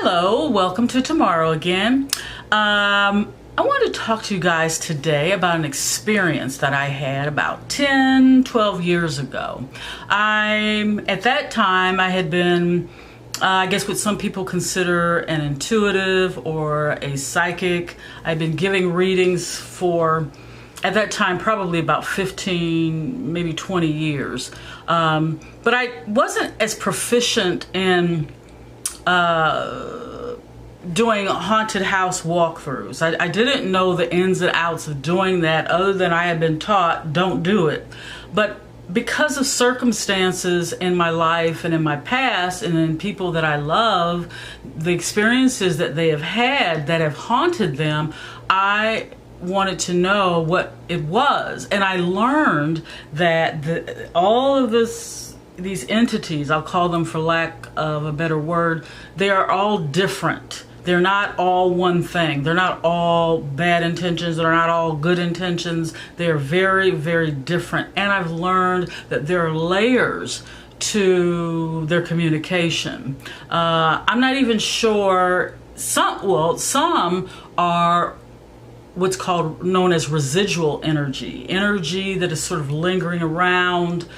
Hello, welcome to Tomorrow again. I want to talk to you guys today about an experience that I had about 10, 12 years ago. At that time, I had been, I guess what some people consider an intuitive or a psychic. I'd been giving readings for, at that time, probably about 15, maybe 20 years. But I wasn't as proficient in doing haunted house walkthroughs. I didn't know the ins and outs of doing that, other than I had been taught, don't do it. But because of circumstances in my life and in my past and in people that I love, the experiences that they have had that have haunted them, I wanted to know what it was. And I learned that all of these entities, I'll call them for lack of a better word, they are all different. They're not all one thing. They're not all bad intentions. They're not all good intentions. They're very, very different. And I've learned that there are layers to their communication. I'm not even sure, some are what's known as residual energy that is sort of lingering around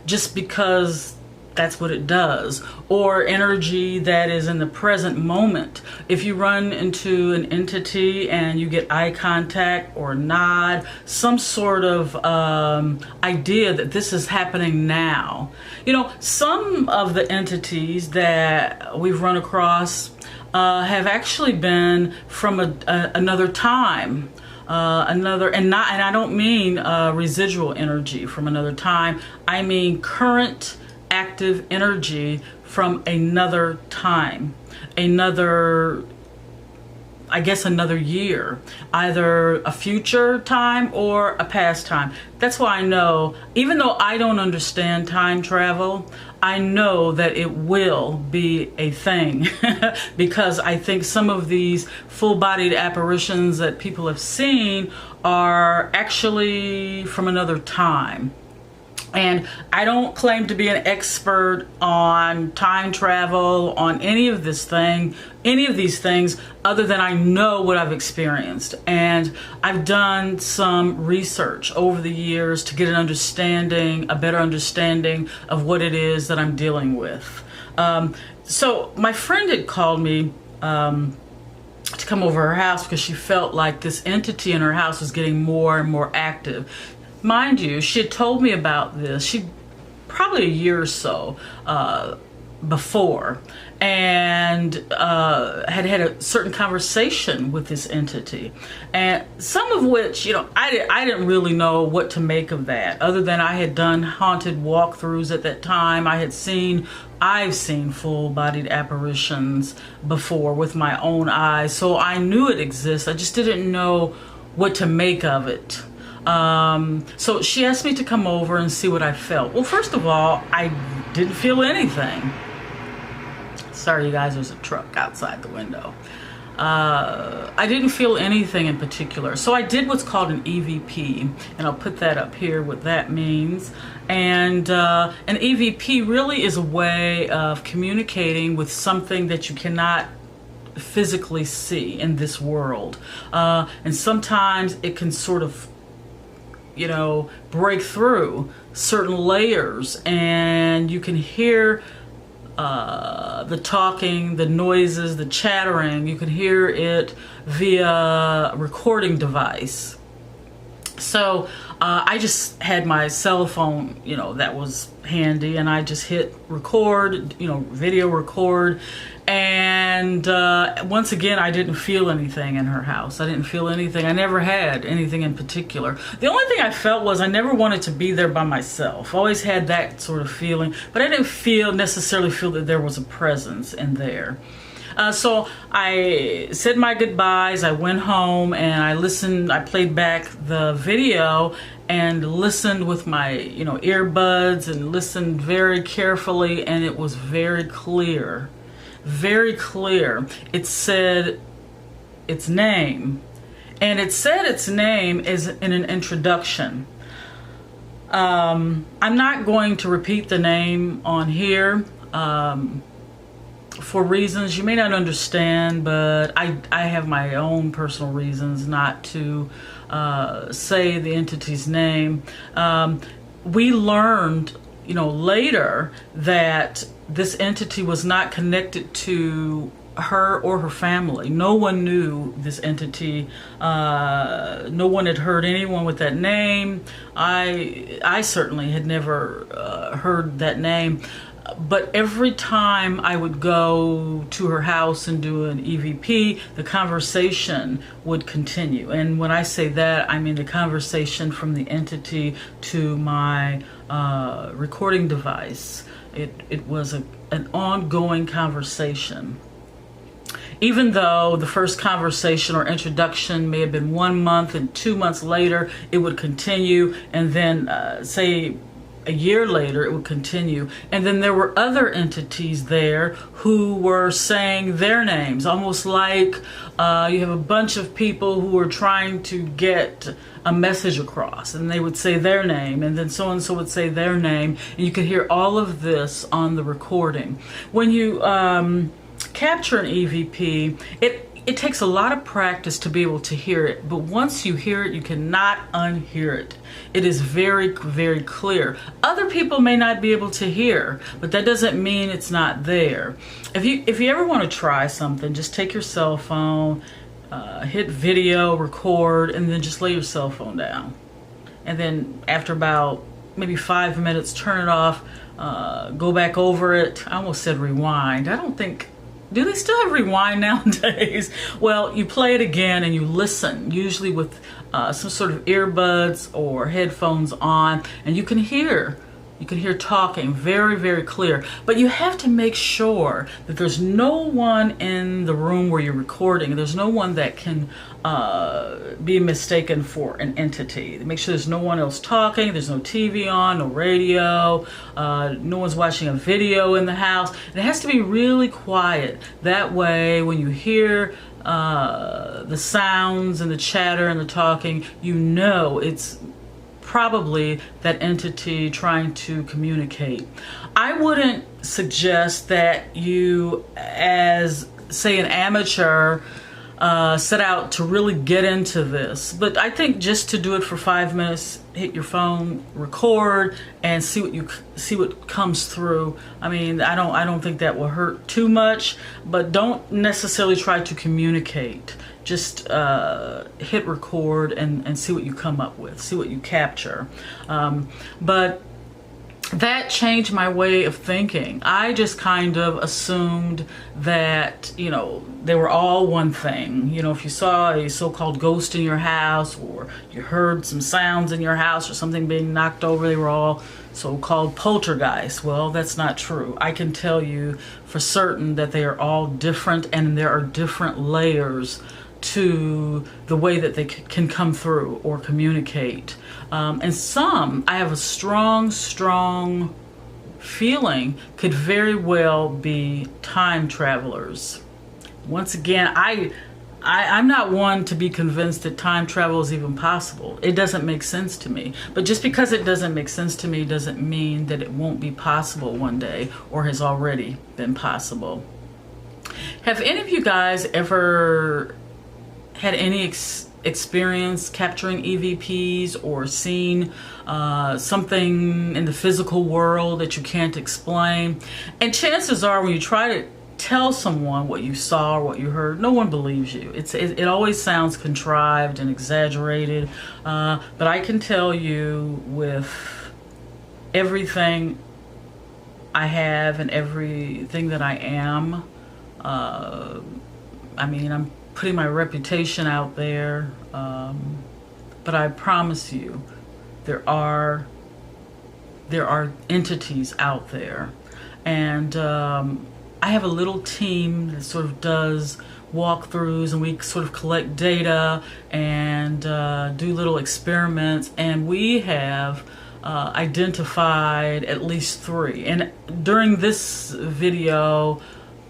just because that's what it does, or energy that is in the present moment. If you run into an entity and you get eye contact or nod, some sort of idea that this is happening now. You know, some of the entities that we've run across have actually been from another time, and I don't mean residual energy from another time. I mean current active energy from another time, another year, either a future time or a past time. That's why I know, even though I don't understand time travel, I know that it will be a thing because I think some of these full-bodied apparitions that people have seen are actually from another time. And I don't claim to be an expert on time travel, on any of these things, other than I know what I've experienced. And I've done some research over the years to get a better understanding of what it is that I'm dealing with. So my friend had called me to come over her house because she felt like this entity in her house was getting more and more active. Mind you, she had told me about this, probably a year or so before, and had a certain conversation with this entity, and some of which, you know, I didn't really know what to make of that, other than I had done haunted walkthroughs at that time. I've seen full-bodied apparitions before with my own eyes, so I knew it exists. I just didn't know what to make of it. So she asked me to come over and see what I felt. Well, first of all, I didn't feel anything. Sorry, you guys, there's a truck outside the window. I didn't feel anything in particular. So I did what's called an EVP, and I'll put that up here, what that means. And an EVP really is a way of communicating with something that you cannot physically see in this world. And sometimes it can sort of, you know, break through certain layers, and you can hear the talking, the noises, the chattering. You can hear it via recording device. So I just had my cell phone, you know, that was handy, and I just hit record, you know, video record. And once again, I didn't feel anything in her house. I didn't feel anything. I never had anything in particular. The only thing I felt was I never wanted to be there by myself. I always had that sort of feeling, but I didn't necessarily feel that there was a presence in there. So I said my goodbyes. I went home and I played back the video and listened with my, you know, earbuds, and listened very carefully, and it was very clear. Very clear. It said its name, and it said its name is in an introduction. I'm not going to repeat the name on here for reasons you may not understand, but I have my own personal reasons not to say the entity's name. We learned, later that this entity was not connected to her or her family. No one knew this entity. No one had heard anyone with that name. I certainly had never heard that name. But every time I would go to her house and do an EVP, the conversation would continue. And when I say that, I mean the conversation from the entity to my recording device. It was an ongoing conversation. Even though the first conversation or introduction may have been 1 month, and 2 months later it would continue, and then say a year later it would continue. And then there were other entities there who were saying their names, almost like you have a bunch of people who are trying to get a message across, and they would say their name, and then so and so would say their name, and you could hear all of this on the recording. When you capture an EVP, it takes a lot of practice to be able to hear it, but once you hear it, you cannot unhear it. It is very, very clear. Other people may not be able to hear, but that doesn't mean it's not there. If you ever want to try something, just take your cell phone, hit video, record, and then just lay your cell phone down. And then after about maybe 5 minutes, turn it off, go back over it. I almost said rewind. I don't think... Do they still have rewind nowadays? Well, you play it again and you listen, usually with some sort of earbuds or headphones on, and you can hear talking very, very clear. But you have to make sure that there's no one in the room where you're recording. There's no one that can be mistaken for an entity. Make sure there's no one else talking. There's no TV on, no radio. No one's watching a video in the house. It has to be really quiet. That way, when you hear the sounds and the chatter and the talking, you know it's probably that entity trying to communicate. I wouldn't suggest that you, as say an amateur, set out to really get into this, but I think just to do it for 5 minutes, hit your phone, record, and see what comes through. I mean, I don't think that will hurt too much, but don't necessarily try to communicate. Just hit record and see what you come up with, see what you capture. But that changed my way of thinking. I just kind of assumed that, they were all one thing. If you saw a so-called ghost in your house, or you heard some sounds in your house or something being knocked over, they were all so-called poltergeists. Well, that's not true. I can tell you for certain that they are all different, and there are different layers to the way that they can come through or communicate. And some, I have a strong feeling, could very well be time travelers. Once again, I'm not one to be convinced that time travel is even possible. It doesn't make sense to me. But just because it doesn't make sense to me doesn't mean that it won't be possible one day, or has already been possible. Have any of you guys ever had any experience capturing EVPs, or seen something in the physical world that you can't explain? And chances are, when you try to tell someone what you saw or what you heard, no one believes you. It always sounds contrived and exaggerated, but I can tell you, with everything I have and everything that I am, I'm putting my reputation out there, but I promise you, there are entities out there. And I have a little team that sort of does walkthroughs, and we sort of collect data and do little experiments, and we have identified at least 3. And during this video,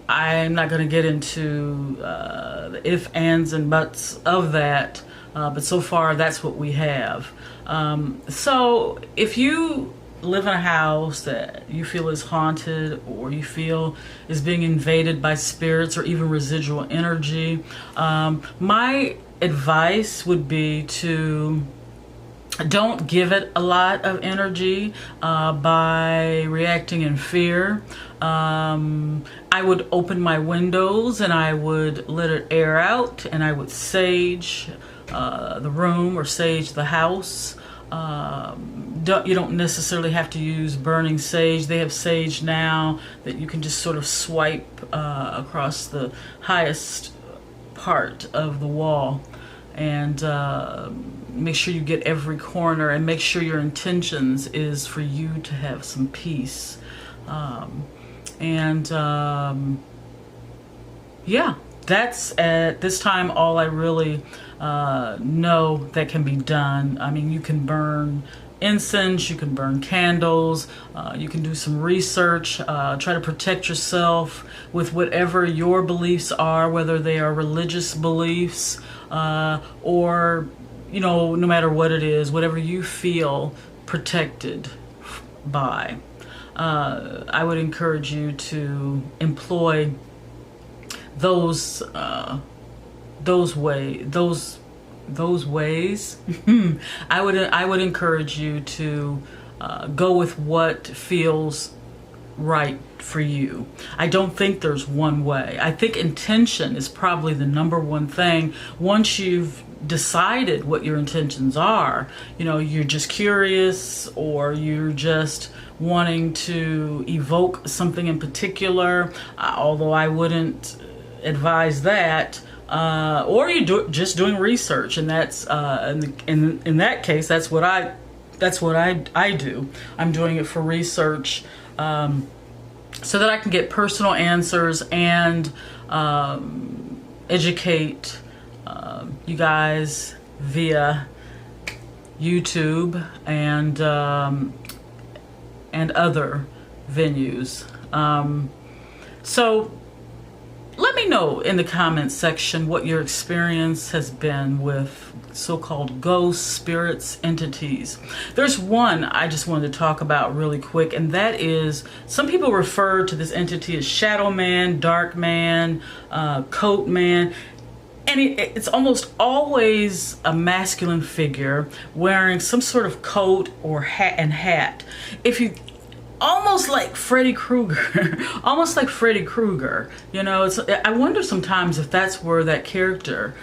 I'm not going to get into the ifs, ands, and buts of that, but so far that's what we have. So if you live in a house that you feel is haunted, or you feel is being invaded by spirits or even residual energy, my advice would be to don't give it a lot of energy by reacting in fear. I would open my windows and I would let it air out, and I would sage the room or sage the house. You don't necessarily have to use burning sage. They have sage now that you can just sort of swipe across the highest part of the wall, and make sure you get every corner, and make sure your intentions is for you to have some peace. Yeah, that's at this time all I really know that can be done. I mean, you can burn incense, you can burn candles, you can do some research, try to protect yourself with whatever your beliefs are, whether they are religious beliefs or, you know, no matter what it is, whatever you feel protected by. I would encourage you to employ those ways. I would encourage you to go with what feels right for you. I don't think there's one way. I think intention is probably the number one thing. Once you've decided what your intentions are, you know, you're just curious, or you're just wanting to evoke something in particular, although I wouldn't advise that, or you're just doing research, and that's in that case, that's what I do. I'm doing it for research, so that I can get personal answers and educate you guys via YouTube and other venues. So let me know in the comments section what your experience has been with so-called ghosts, spirits, entities. There's one I just wanted to talk about really quick, and that is, some people refer to this entity as Shadow Man, Dark Man, Coat Man. And it's almost always a masculine figure wearing some sort of coat or hat. If you almost like Freddy Krueger, almost like Freddy Krueger. You know, I wonder sometimes if that's where that character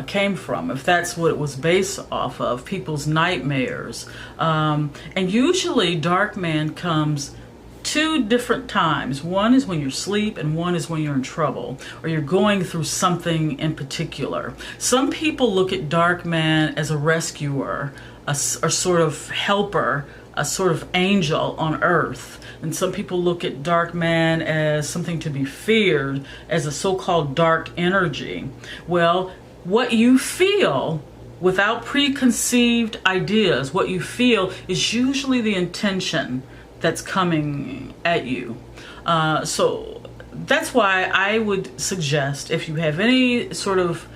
came from, if that's what it was based off of, people's nightmares. And usually Dark Man comes two different times. One is when you're asleep, and one is when you're in trouble or you're going through something in particular. Some people look at Dark Man as a rescuer, a sort of helper, a sort of angel on earth. And some people look at Dark Man as something to be feared, as a so-called dark energy. Well, what you feel without preconceived ideas, what you feel is usually the intention that's coming at you. So that's why I would suggest, if you have any sort of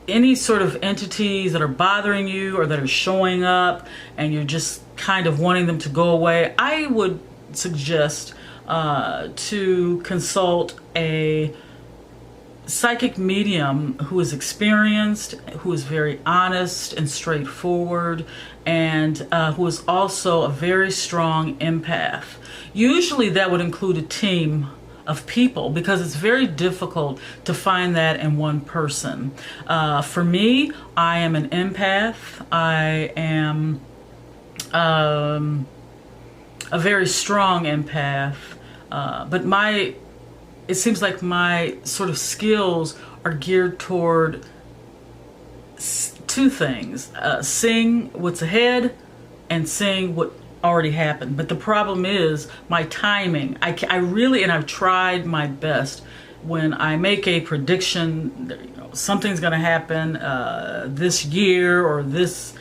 entities that are bothering you or that are showing up and you're just kind of wanting them to go away, I would suggest to consult a psychic medium who is experienced, who is very honest and straightforward, and who is also a very strong empath. Usually that would include a team of people, because it's very difficult to find that in one person. For me, I am an empath. I am a very strong empath, but it seems like my sort of skills are geared toward two things: seeing what's ahead and seeing what already happened. But the problem is my timing. I really, and I've tried my best, when I make a prediction, you know, something's going to happen this year or this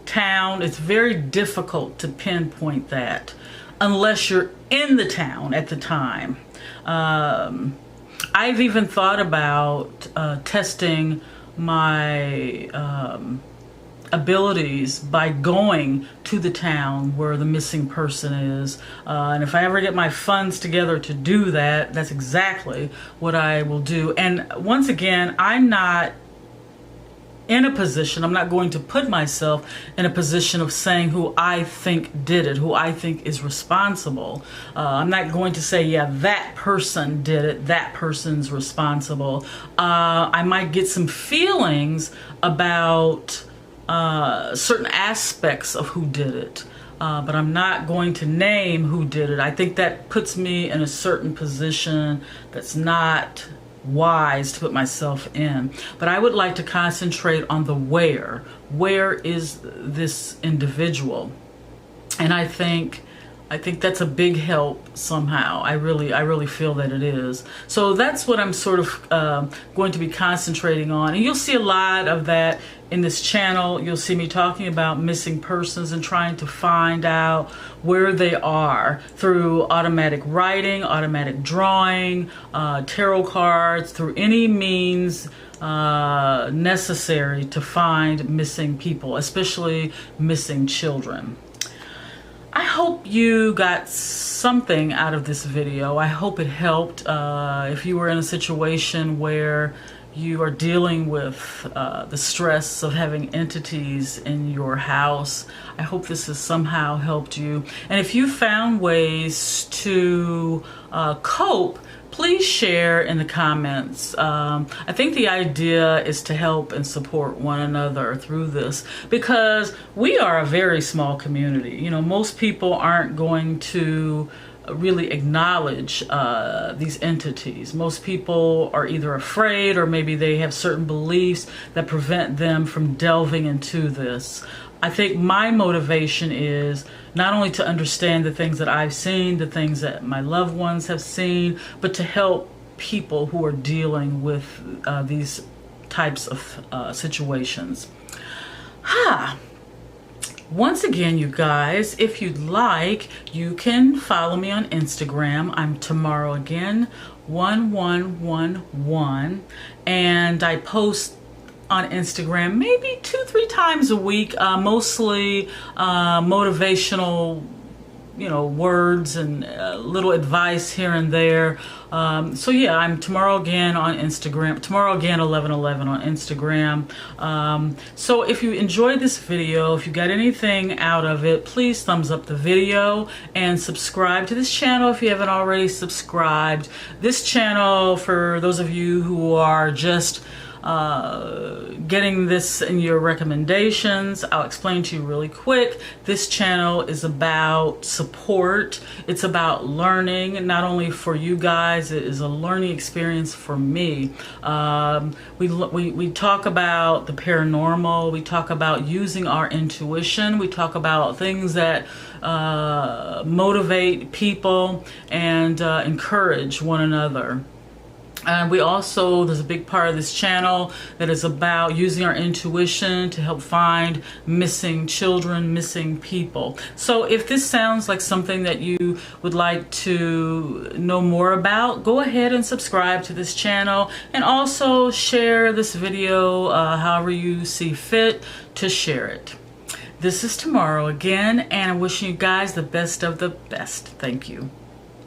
town, it's very difficult to pinpoint that unless you're in the town at the time. I've even thought about testing my abilities by going to the town where the missing person is. And if I ever get my funds together to do that, that's exactly what I will do. And once again, I'm not in a position, I'm not going to put myself in a position of saying who I think did it, who I think is responsible. I'm not going to say, yeah, that person did it, that person's responsible. I might get some feelings about certain aspects of who did it. But I'm not going to name who did it. I think that puts me in a certain position that's not wise to put myself in. But I would like to concentrate on the where. Where is this individual? And I think that's a big help somehow. I really feel that it is. So that's what I'm sort of going to be concentrating on. And you'll see a lot of that in this channel. You'll see me talking about missing persons and trying to find out where they are through automatic writing, automatic drawing, tarot cards, through any means necessary to find missing people, especially missing children. I hope you got something out of this video. I hope it helped. If you were in a situation where you are dealing with the stress of having entities in your house, I hope this has somehow helped you. And if you found ways to cope, please share in the comments. I think the idea is to help and support one another through this, because we are a very small community. You know, most people aren't going to really acknowledge these entities. Most people are either afraid, or maybe they have certain beliefs that prevent them from delving into this. I think my motivation is not only to understand the things that I've seen, the things that my loved ones have seen, but to help people who are dealing with these types of situations. Once again, you guys, if you'd like, you can follow me on Instagram. I'm Tomorrow Again 1111, and I post on Instagram maybe 2-3 times a week, mostly motivational, you know, words and little advice here and there. So yeah, I'm Tomorrow Again on Instagram, Tomorrow Again 1111 on Instagram. So if you enjoyed this video, if you got anything out of it, please thumbs up the video and subscribe to this channel if you haven't already subscribed. This channel, for those of you who are just getting this in your recommendations, I'll explain to you really quick. This channel is about support. It's about learning, not only for you guys, it is a learning experience for me. We talk about the paranormal, we talk about using our intuition, we talk about things that motivate people and encourage one another. And we also, there's a big part of this channel that is about using our intuition to help find missing children, missing people. So if this sounds like something that you would like to know more about, go ahead and subscribe to this channel, and also share this video however you see fit to share it. This is Tomorrow Again, and I'm wishing you guys the best of the best. Thank you.